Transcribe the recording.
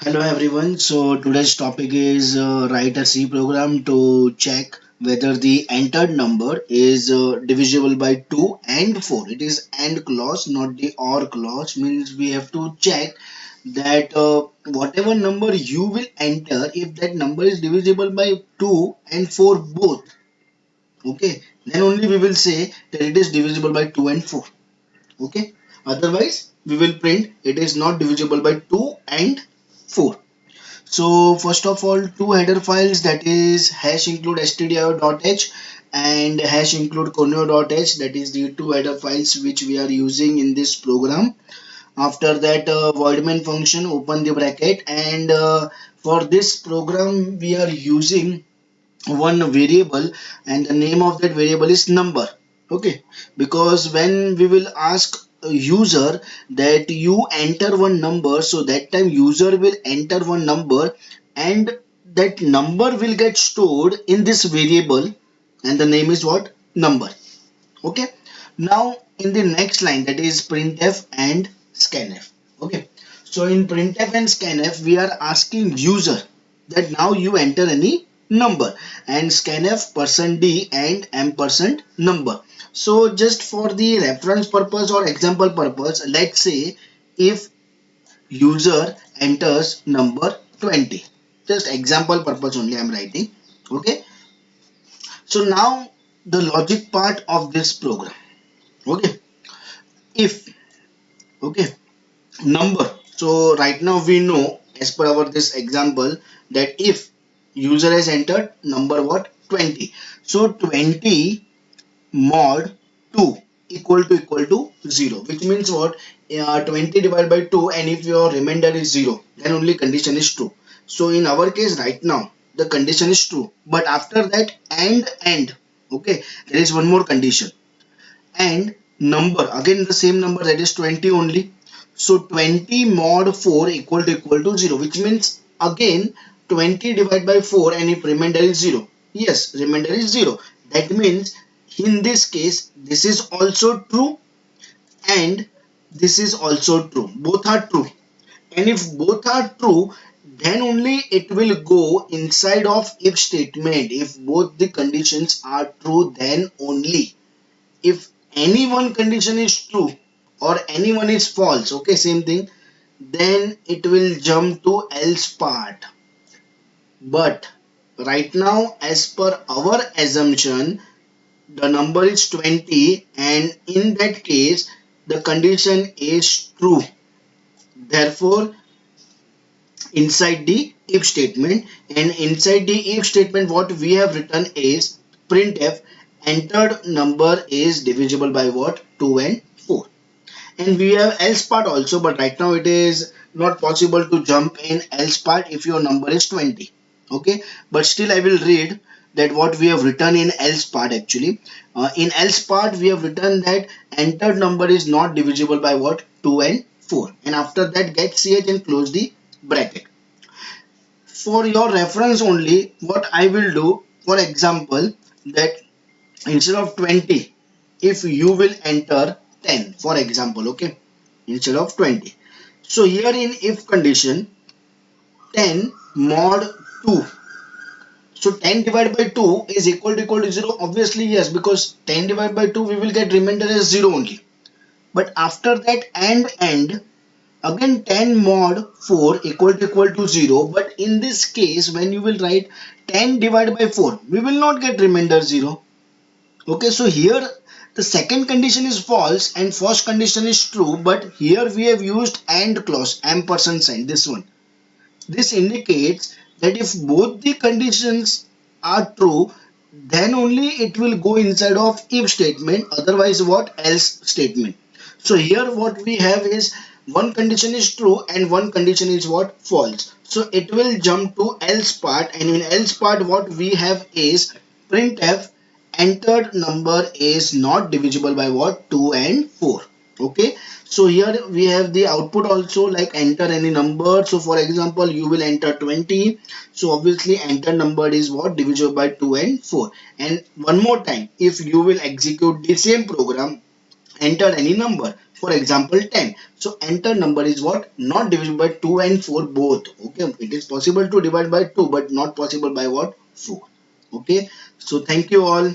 Hello everyone. So today's topic is write a C program to check whether the entered number is divisible by 2 and 4. It is AND clause, not the OR clause. Means we have to check that whatever number you will enter, if that number is divisible by 2 and 4 both, okay, then only we will say that it is divisible by 2 and 4. Okay. Otherwise, we will print it is not divisible by 2 and 4. So first of all, two header files, that is hash include stdio.h and hash include conio.h, that is the two header files which we are using in this program. After that, void main function, open the bracket, and for this program we are using one variable, and the name of that variable is number. Okay, because when we will ask a user that you enter one number, so that time user will enter one number, and that number will get stored in this variable, and the name is what? Number. Okay, now in the next line, that is printf and scanf. Okay, so in printf and scanf we are asking user that now you enter any number, and scanf %d and ampersand number. So just for the reference purpose or example purpose, let's say if user enters number 20, just example purpose only I am writing. Okay, so now the logic part of this program. Okay, if, okay, number, so right now we know as per our this example that if user has entered number what? 20, so 20 mod 2 equal to 0, which means what? 20 divided by 2, and if your remainder is 0, then only condition is true. So in our case right now the condition is true, but after that and, okay, there is one more condition, and number, again the same number, that is 20 only. So 20 mod 4 equal to 0, which means again 20 divided by 4, and if remainder is 0, yes, remainder is 0, that means in this case this is also true and this is also true, both are true. And if both are true, then only it will go inside of if statement. If both the conditions are true, then only. If any one condition is true or any one is false, okay, same thing, then it will jump to else part. But right now, as per our assumption, the number is 20, and in that case the condition is true. Therefore, inside the if statement, and inside the if statement what we have written is printf entered number is divisible by what? 2 and 4. And we have else part also, but right now it is not possible to jump in else part if your number is 20. Okay, but still I will read that what we have written in else part. Actually, in else part we have written that entered number is not divisible by what? 2 and 4, and after that get ch and close the bracket. For your reference only, what I will do, for example, that instead of 20, if you will enter 10, for example, okay, instead of 20. So here in if condition, 10 mod 2, so 10 divided by 2 is equal to 0. Obviously yes, because 10 divided by 2 we will get remainder as 0 only. But after that and again 10 mod 4 equal to 0, but in this case when you will write 10 divided by 4, we will not get remainder 0. Okay, so here the second condition is false and first condition is true, but here we have used AND clause, ampersand sign, this one. This indicates that if both the conditions are true, then only it will go inside of if statement, otherwise what? Else statement. So here what we have is one condition is true and one condition is what? False. So it will jump to else part, and in else part what we have is printf entered number is not divisible by what? 2 and 4. Okay, so here we have the output also, like enter any number. So for example you will enter 20, so obviously enter number is what? Divisible by 2 and 4. And one more time, if you will execute the same program enter any number. For example, 10. So enter number is what? Not divisible by 2 and 4 both. Okay, it is possible to divide by 2 but not possible by what? 4. Okay, so thank you all.